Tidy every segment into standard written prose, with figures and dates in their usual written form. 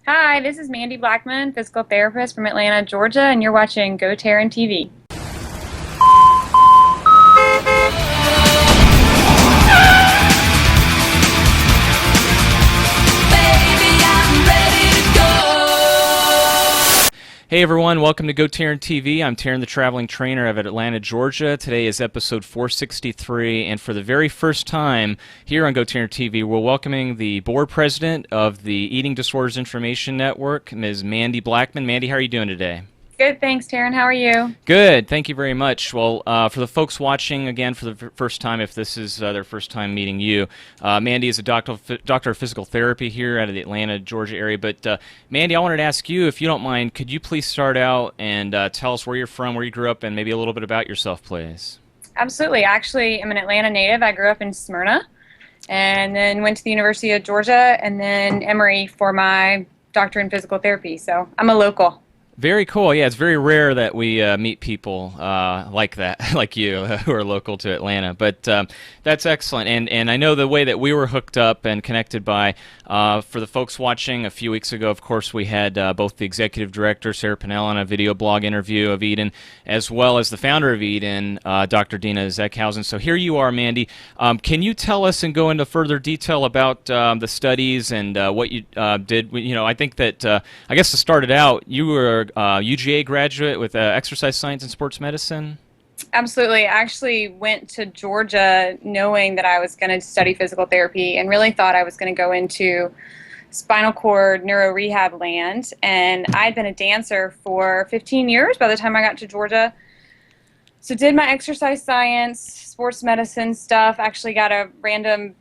Hi, this is Mandy Blackmon, physical therapist from Atlanta, Georgia, and you're watching GoTarryn TV. Hey everyone, welcome to GoTarryn TV. I'm Tarryn, the traveling trainer of Atlanta, Georgia. Today is episode 463, and for the very first time here on GoTarryn TV, we're welcoming the board president of the Eating Disorders Information Network, Ms. Mandy Blackmon. Mandy, how are you doing today? Good, thanks, Tarryn. How are you? Good, thank you very much. Well, for the folks watching again for the first time, if this is their first time meeting you, Mandy is a doctor of physical therapy here out of the Atlanta, Georgia area. But Mandy, I wanted to ask you, if you don't mind, could you please start out and tell us where you're from, where you grew up, and maybe a little bit about yourself, please? Absolutely. Actually, I'm an Atlanta native. I grew up in Smyrna and then went to the University of Georgia and then Emory for my doctorate in physical therapy. So I'm a local. Very cool. Yeah, it's very rare that we meet people like that, like you, who are local to Atlanta. But that's excellent. And I know the way that we were hooked up and connected by, for the folks watching a few weeks ago, of course, we had both the executive director, Sarah Pinnell, on a video blog interview of EDIN, as well as the founder of EDIN, Dr. Dina Zeckhausen. So here you are, Mandy. Can you tell us and go into further detail about the studies and what you did? You know, I think that, I guess to start it out, you were UGA graduate with exercise science and sports medicine? Absolutely. I actually went to Georgia knowing that I was going to study physical therapy and really thought I was going to go into spinal cord neuro rehab land. And I'd been a dancer for 15 years by the time I got to Georgia. So did my exercise science, sports medicine stuff, actually got a random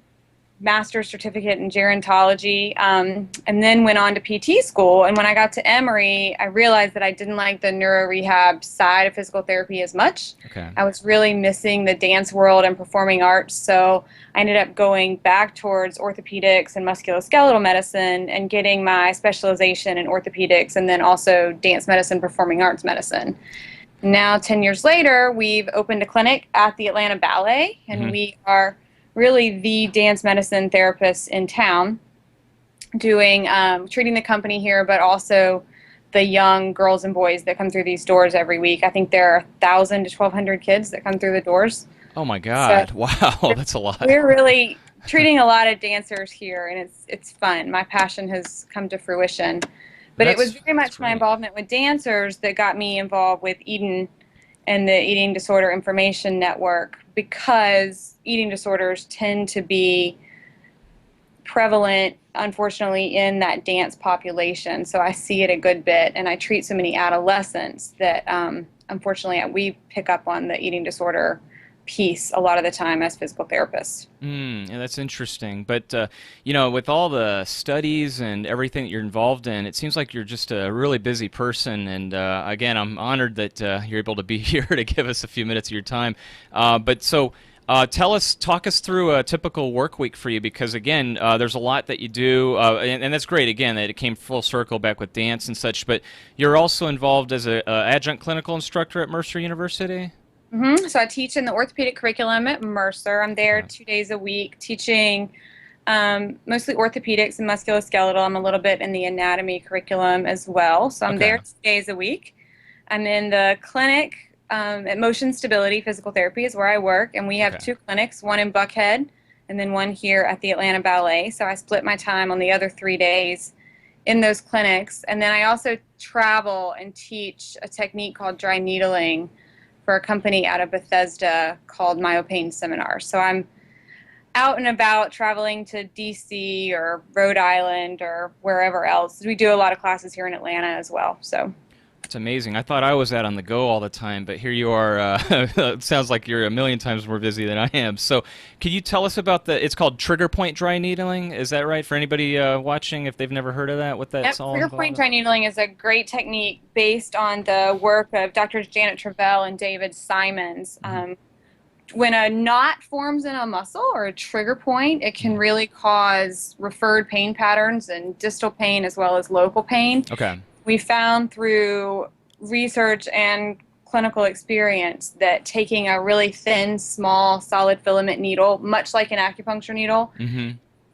master's certificate in gerontology, and then went on to PT school. And when I got to Emory, I realized that I didn't like the neuro rehab side of physical therapy as much. Okay. I was really missing the dance world and performing arts, so I ended up going back towards orthopedics and musculoskeletal medicine and getting my specialization in orthopedics and then also dance medicine, performing arts medicine. Now, 10 years later, we've opened a clinic at the Atlanta Ballet, and we are really the dance medicine therapists in town, doing treating the company here, but also the young girls and boys that come through these doors every week. I think there are 1,000 to 1,200 kids that come through the doors. Oh my God! So wow, that's a lot. We're really treating a lot of dancers here, and it's fun. My passion has come to fruition, but it was very much my involvement with dancers that got me involved with EDIN and the Eating Disorder Information Network, because eating disorders tend to be prevalent, unfortunately, in that dance population. So I see it a good bit, and I treat so many adolescents that, unfortunately, we pick up on the eating disorder piece a lot of the time as physical therapists. Yeah, that's interesting. But, you know, with all the studies and everything that you're involved in, it seems like you're just a really busy person. And, again, I'm honored that you're able to be here to give us a few minutes of your time. Talk us through a typical work week for you, because, again, there's a lot that you do, and that's great, again, that it came full circle back with dance and such, but you're also involved as an adjunct clinical instructor at Mercer University? So I teach in the orthopedic curriculum at Mercer. I'm there 2 days a week teaching mostly orthopedics and musculoskeletal. I'm a little bit in the anatomy curriculum as well. So I'm there 2 days a week. I'm in the clinic at Motion Stability Physical Therapy is where I work, and we have two clinics, one in Buckhead and then one here at the Atlanta Ballet. So I split my time on the other 3 days in those clinics. And then I also travel and teach a technique called dry needling for a company out of Bethesda called Myopain Seminars. So I'm out and about traveling to DC or Rhode Island or wherever else. We do a lot of classes here in Atlanta as well. So it's amazing. I thought I was out on the go all the time, but here you are. It sounds like you're a million times more busy than I am. So could you tell us about it's called trigger point dry needling? Is that right? For anybody watching, if they've never heard of that, what that's all trigger point dry needling is a great technique based on the work of Drs. Janet Travell and David Simons. When a knot forms in a muscle or a trigger point, it can really cause referred pain patterns and distal pain as well as local pain. Okay. We found through research and clinical experience that taking a really thin, small, solid filament needle, much like an acupuncture needle,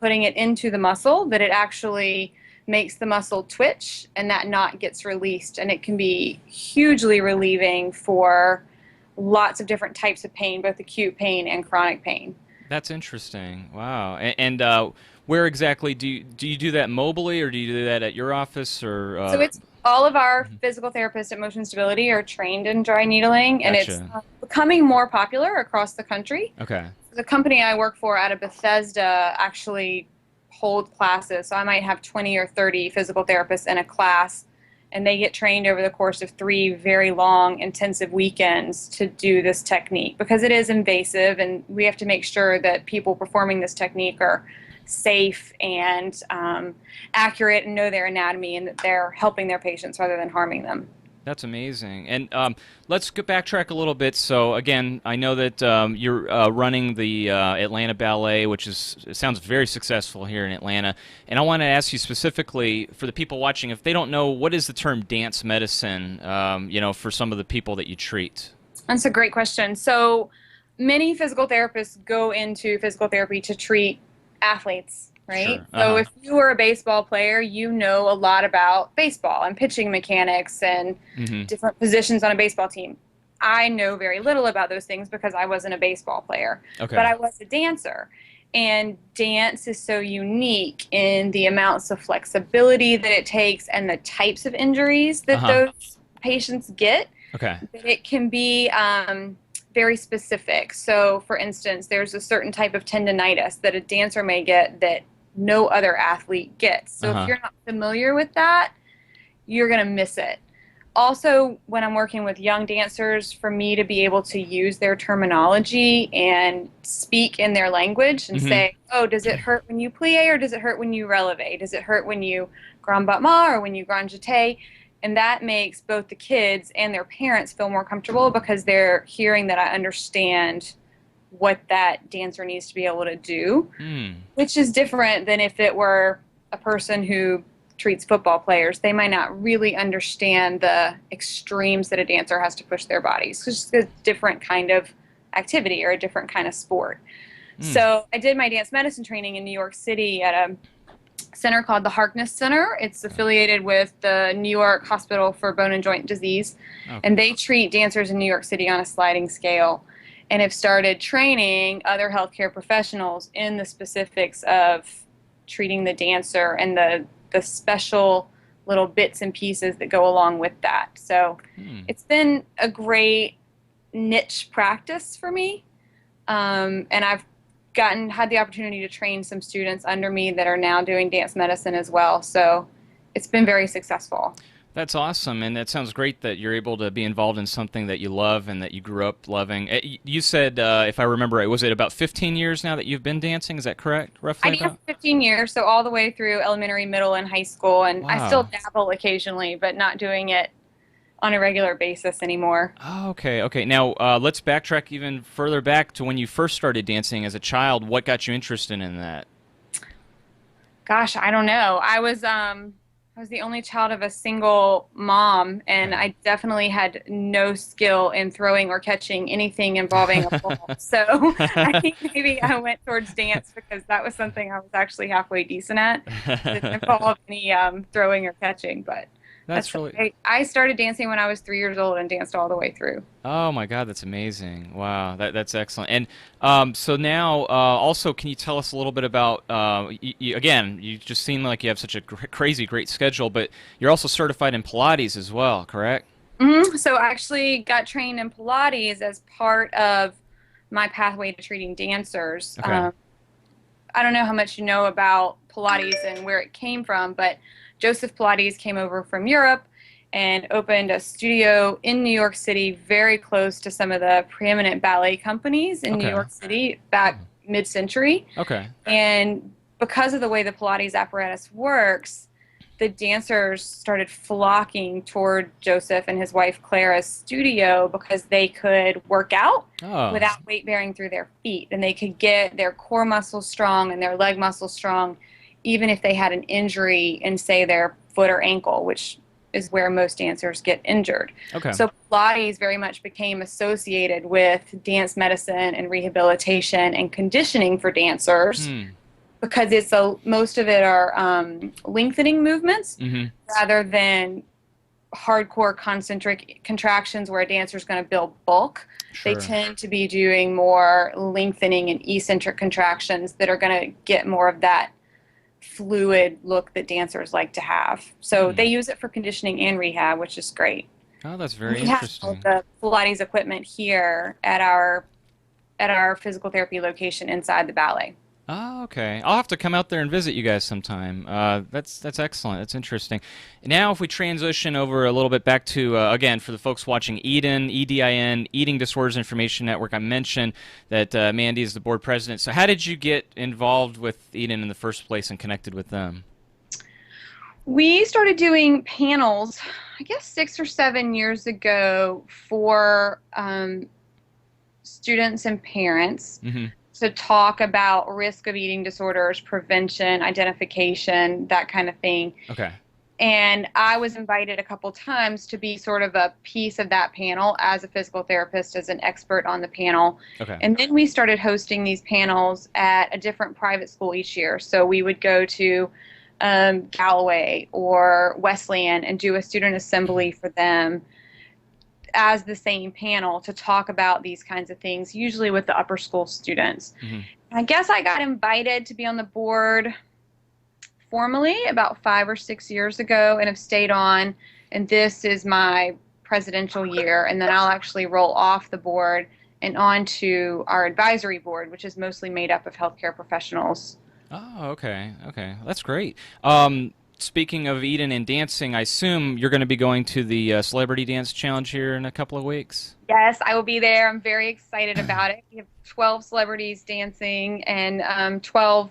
putting it into the muscle, that it actually makes the muscle twitch, and that knot gets released, and it can be hugely relieving for lots of different types of pain, both acute pain and chronic pain. That's interesting. Wow. And where exactly do you do that mobily, or do you do that at your office, or? So it's all of our physical therapists at Motion Stability are trained in dry needling, and it's Gotcha. becoming more popular across the country. Okay. The company I work for out of Bethesda actually holds classes, so I might have 20 or 30 physical therapists in a class, and they get trained over the course of 3 very long, intensive weekends to do this technique, because it is invasive, and we have to make sure that people performing this technique are safe and accurate and know their anatomy, and that they're helping their patients rather than harming them. That's amazing. And let's backtrack a little bit. So again, I know that you're running the Atlanta Ballet, which it sounds very successful here in Atlanta. And I want to ask you specifically, for the people watching, if they don't know, what is the term dance medicine, for some of the people that you treat? That's a great question. So many physical therapists go into physical therapy to treat athletes. Right? Sure. So if you were a baseball player, you know a lot about baseball and pitching mechanics and different positions on a baseball team. I know very little about those things because I wasn't a baseball player, Okay. but I was a dancer. And dance is so unique in the amounts of flexibility that it takes and the types of injuries that those patients get, Okay. that it can be very specific. So, for instance, there's a certain type of tendonitis that a dancer may get that no other athlete gets. So if you're not familiar with that, you're going to miss it. Also, when I'm working with young dancers, for me to be able to use their terminology and speak in their language and say, oh, does it hurt when you plie, or does it hurt when you releve? Does it hurt when you grand battement or when you grand jeté? And that makes both the kids and their parents feel more comfortable, because they're hearing that I understand what that dancer needs to be able to do, which is different than if it were a person who treats football players. They might not really understand the extremes that a dancer has to push their bodies. It's just a different kind of activity or a different kind of sport. So I did my dance medicine training in New York City at a center called the Harkness Center. It's affiliated with the New York Hospital for Bone and Joint Disease, and they treat dancers in New York City on a sliding scale, and have started training other healthcare professionals in the specifics of treating the dancer and the special little bits and pieces that go along with that. So it's been a great niche practice for me, and I've had the opportunity to train some students under me that are now doing dance medicine as well. So it's been very successful. That's awesome, and it sounds great that you're able to be involved in something that you love and that you grew up loving. You said, if I remember right, was it about 15 years now that you've been dancing? Is that correct, roughly? I danced 15 years, so all the way through elementary, middle, and high school, and I still dabble occasionally, but not doing it on a regular basis anymore. Oh, okay, okay. Now, let's backtrack even further back to when you first started dancing as a child. What got you interested in that? Gosh, I don't know. I was the only child of a single mom, and I definitely had no skill in throwing or catching anything involving a ball. So I think maybe I went towards dance because that was something I was actually halfway decent at. It didn't involve any throwing or catching, but That's really... I started dancing when I was 3 years old and danced all the way through. Oh my God, that's amazing! Wow, that's excellent. And so now, also, can you tell us a little bit about? Again, you just seem like you have such a crazy great schedule, but you're also certified in Pilates as well, correct? So I actually got trained in Pilates as part of my pathway to treating dancers. Okay. I don't know how much you know about Pilates and where it came from, but Joseph Pilates came over from Europe and opened a studio in New York City, very close to some of the preeminent ballet companies in New York City back mid-century. Okay. And because of the way the Pilates apparatus works, the dancers started flocking toward Joseph and his wife Clara's studio because they could work out without weight bearing through their feet, and they could get their core muscles strong and their leg muscles strong, even if they had an injury in, say, their foot or ankle, which is where most dancers get injured. Okay. So Pilates very much became associated with dance medicine and rehabilitation and conditioning for dancers because most of it are lengthening movements rather than hardcore concentric contractions where a dancer is going to build bulk. Sure. They tend to be doing more lengthening and eccentric contractions that are going to get more of that fluid look that dancers like to have. So they use it for conditioning and rehab, which is great. Oh, that's very we interesting. have the Pilates equipment here at our physical therapy location inside the ballet. Oh, okay. I'll have to come out there and visit you guys sometime. That's excellent. That's interesting. Now, if we transition over a little bit back to, again, for the folks watching EDIN, EDIN, Eating Disorders Information Network, I mentioned that Mandy is the board president. So how did you get involved with EDIN in the first place and connected with them? We started doing panels, I guess 6 or 7 years ago for students and parents. To talk about risk of eating disorders, prevention, identification, that kind of thing. Okay. And I was invited a couple times to be sort of a piece of that panel as a physical therapist, as an expert on the panel. Okay. And then we started hosting these panels at a different private school each year. So we would go to Galloway or Wesleyan and do a student assembly for them as the same panel to talk about these kinds of things, usually with the upper school students. I guess I got invited to be on the board formally about 5 or 6 years ago and have stayed on, and this is my presidential year, and then I'll actually roll off the board and on to our advisory board, which is mostly made up of healthcare professionals. Oh, okay. Okay. That's great. Speaking of EDIN and dancing, I assume you're going to be going to the Celebrity Dance Challenge here in a couple of weeks? Yes, I will be there. I'm very excited about it. We have 12 celebrities dancing and 12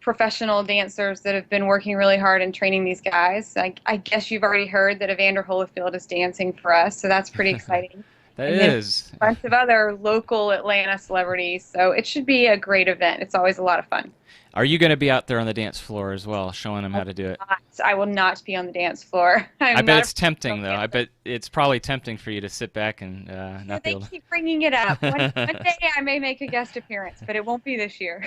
professional dancers that have been working really hard and training these guys. I guess you've already heard that Evander Holyfield is dancing for us, so that's pretty exciting. That and is. A bunch of other local Atlanta celebrities, so it should be a great event. It's always a lot of fun. Are you going to be out there on the dance floor as well, showing them how to do it? I will not be on the dance floor. I bet it's tempting, though. I bet it's probably tempting for you to sit back and not be able to. They keep bringing it up. One day I may make a guest appearance, but it won't be this year.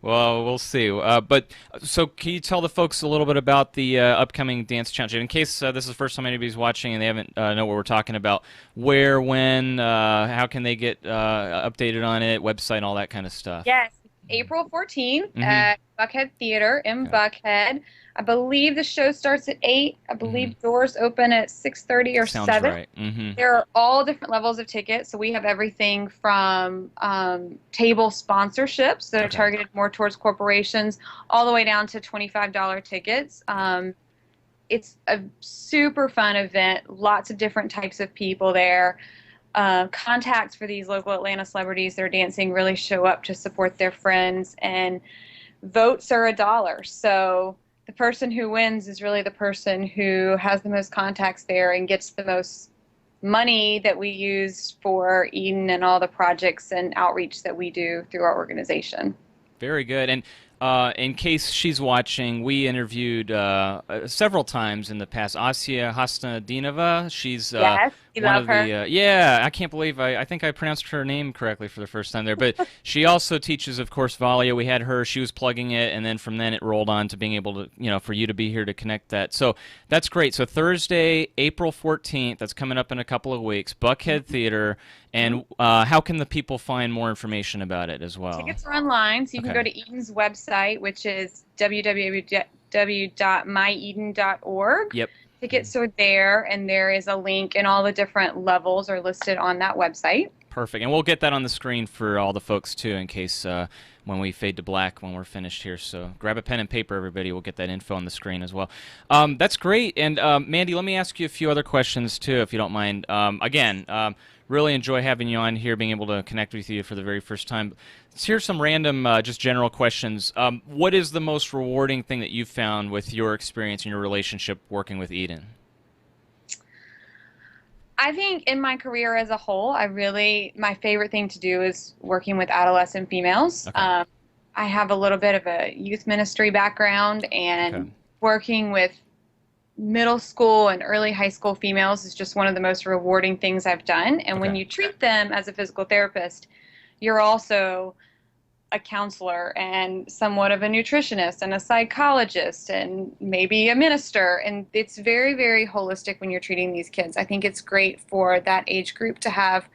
Well, we'll see. But so can you tell the folks a little bit about the upcoming dance challenge? In case this is the first time anybody's watching and they haven't know what we're talking about, where, when, how can they get updated on it, website, all that kind of stuff? Yes. April 14th at Buckhead Theater in Buckhead. I believe the show starts at 8. I believe doors open at 6:30 or Sounds 7. Right. There are all different levels of tickets. So we have everything from table sponsorships that are targeted more towards corporations all the way down to $25 tickets. It's a super fun event. Lots of different types of people there. Contacts for these local Atlanta celebrities that are dancing really show up to support their friends, and votes are $1. So the person who wins is really the person who has the most contacts there and gets the most money that we use for EDIN and all the projects and outreach that we do through our organization. Very good. And in case she's watching, we interviewed several times in the past Asya Hasnadinova. She's yes, you one love of her. the yeah. I can't believe I think I pronounced her name correctly for the first time there. But she also teaches, of course, Valia. We had her. She was plugging it, and then from then it rolled on to being able to, for you to be here to connect that. So that's great. So Thursday, April 14th. That's coming up in a couple of weeks. Buckhead Theater. And how can the people find more information about it as well? Tickets are online, so you can go to EDIN's website, which is www.myedin.org. Yep. Tickets are there, and there is a link, and all the different levels are listed on that website. Perfect. And we'll get that on the screen for all the folks, too, in case when we fade to black when we're finished here. So grab a pen and paper, everybody. We'll get that info on the screen as well. That's great. And, Mandy, let me ask you a few other questions, too, if you don't mind. Again, really enjoy having you on here, being able to connect with you for the very first time. Here's some random, just general questions. What is the most rewarding thing that you've found with your experience and your relationship working with EDIN? I think in my career as a whole, my favorite thing to do is working with adolescent females. Okay. I have a little bit of a youth ministry background, and working with middle school and early high school females is just one of the most rewarding things I've done. And when you treat them as a physical therapist, you're also a counselor and somewhat of a nutritionist and a psychologist and maybe a minister. And it's very, very holistic when you're treating these kids. I think it's great for that age group to have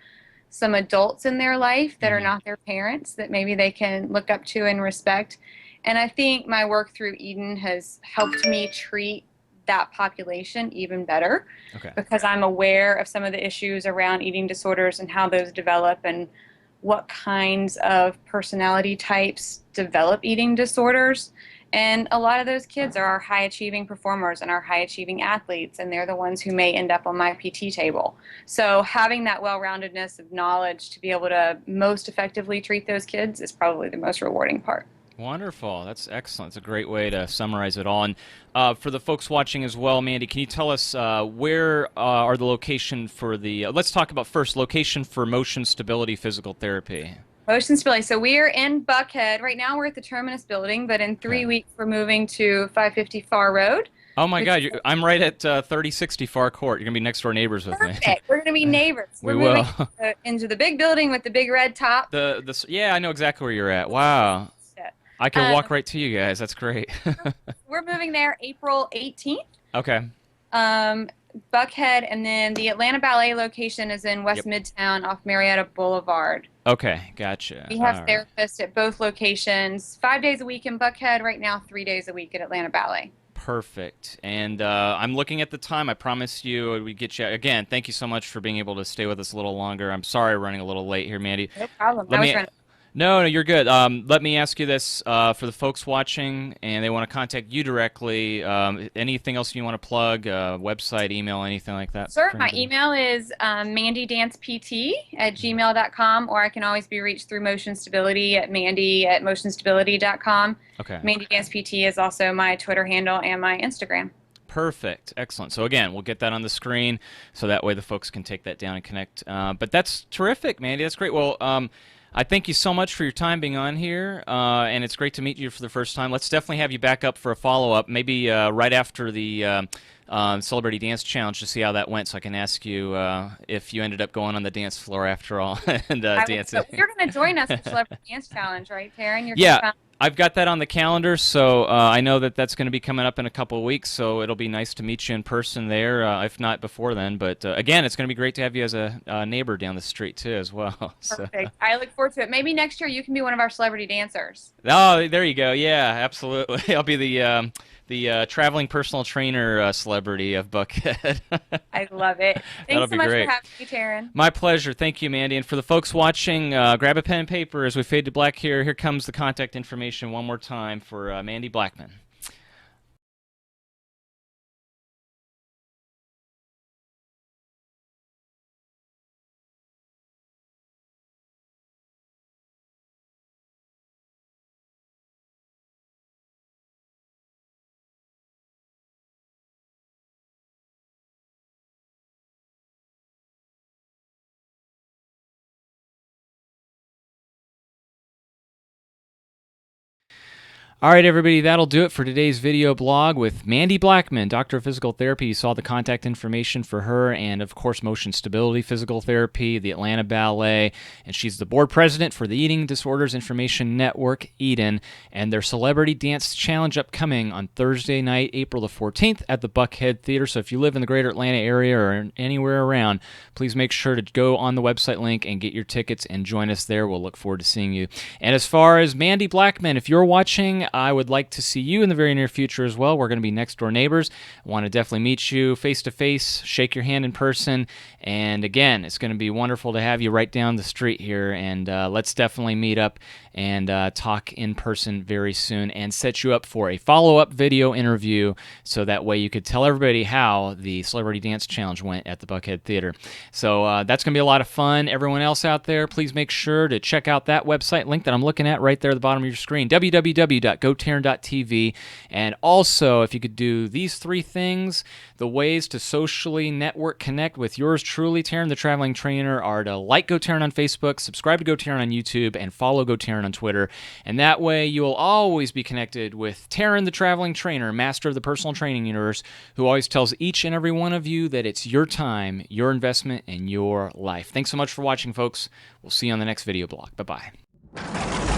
some adults in their life that are not their parents that maybe they can look up to and respect. And I think my work through EDIN has helped me treat that population even better, because I'm aware of some of the issues around eating disorders and how those develop and what kinds of personality types develop eating disorders. And a lot of those kids are our high achieving performers and our high achieving athletes, and they're the ones who may end up on my PT table. So having that well-roundedness of knowledge to be able to most effectively treat those kids is probably the most rewarding part. Wonderful. That's excellent. It's a great way to summarize it all. And for the folks watching as well, Mandy, can you tell us where are the location for the, let's talk about first, location for motion stability physical therapy. Motion stability. So we are in Buckhead. Right now we're at the Terminus building, but in 3 weeks we're moving to 550 Far Road. Oh my God, I'm right at 3060 Far Court. You're going to be next door neighbors with me. We're going to be neighbors. We're moving into the big building with the big red top. Yeah, I know exactly where you're at. Wow. I can walk right to you guys. That's great. We're moving there April 18th. Okay. Buckhead, and then the Atlanta Ballet location is in West Midtown off Marietta Boulevard. Okay, gotcha. We have therapists at both locations, 5 days a week in Buckhead, right now 3 days a week at Atlanta Ballet. Perfect. And I'm looking at the time. I promise you we get you. Again, thank you so much for being able to stay with us a little longer. I'm sorry running a little late here, Mandy. No problem. No, you're good. Let me ask you this for the folks watching and they want to contact you directly. Anything else you want to plug? Website, email, anything like that? Sure. My email is mandydancept@gmail.com, or I can always be reached through Motion Stability at mandy@motionstability.com. Okay. Mandy Dance PT is also my Twitter handle and my Instagram. Perfect. Excellent. So again, we'll get that on the screen so that way the folks can take that down and connect. But that's terrific, Mandy. That's great. Well, I thank you so much for your time being on here, and it's great to meet you for the first time. Let's definitely have you back up for a follow-up, maybe right after the Celebrity Dance Challenge to see how that went, so I can ask you if you ended up going on the dance floor after all and dancing. You're going to join us for Celebrity Dance Challenge, right, Tarryn? Yeah. I've got that on the calendar, so I know that that's going to be coming up in a couple of weeks, so it'll be nice to meet you in person there, if not before then. But again, it's going to be great to have you as a neighbor down the street, too, as well. Perfect. I look forward to it. Maybe next year you can be one of our celebrity dancers. Oh, there you go. Yeah, absolutely. I'll be the traveling personal trainer celebrity of Buckhead. I love it. Thanks so much for having me, Tarryn. My pleasure. Thank you, Mandy. And for the folks watching, grab a pen and paper as we fade to black here. Here comes the contact information one more time for Mandy Blackmon. All right, everybody, that'll do it for today's video blog with Mandy Blackmon, Doctor of Physical Therapy. You saw the contact information for her and, of course, Motion Stability Physical Therapy, the Atlanta Ballet, and she's the board president for the Eating Disorders Information Network, EDIN, and their Celebrity Dance Challenge upcoming on Thursday night, April the 14th at the Buckhead Theater. So if you live in the greater Atlanta area or anywhere around, please make sure to go on the website link and get your tickets and join us there. We'll look forward to seeing you. And as far as Mandy Blackmon, if you're watching, I would like to see you in the very near future as well. We're going to be next door neighbors. I want to definitely meet you face to face, shake your hand in person, and again, it's going to be wonderful to have you right down the street here, and let's definitely meet up and talk in person very soon and set you up for a follow-up video interview so that way you could tell everybody how the Celebrity Dance Challenge went at the Buckhead Theater. So that's going to be a lot of fun. Everyone else out there, please make sure to check out that website link that I'm looking at right there at the bottom of your screen, www.GoTarryn.tv. And also, if you could do these three things, the ways to socially network connect with yours truly, Tarryn the Traveling Trainer, are to like GoTarryn on Facebook, subscribe to GoTarryn on YouTube, and follow GoTarryn on Twitter. And that way you will always be connected with Tarryn the Traveling Trainer, master of the personal training universe, who always tells each and every one of you that it's your time, your investment, and your life. Thanks so much for watching, folks. We'll see you on the next video blog. Bye-bye.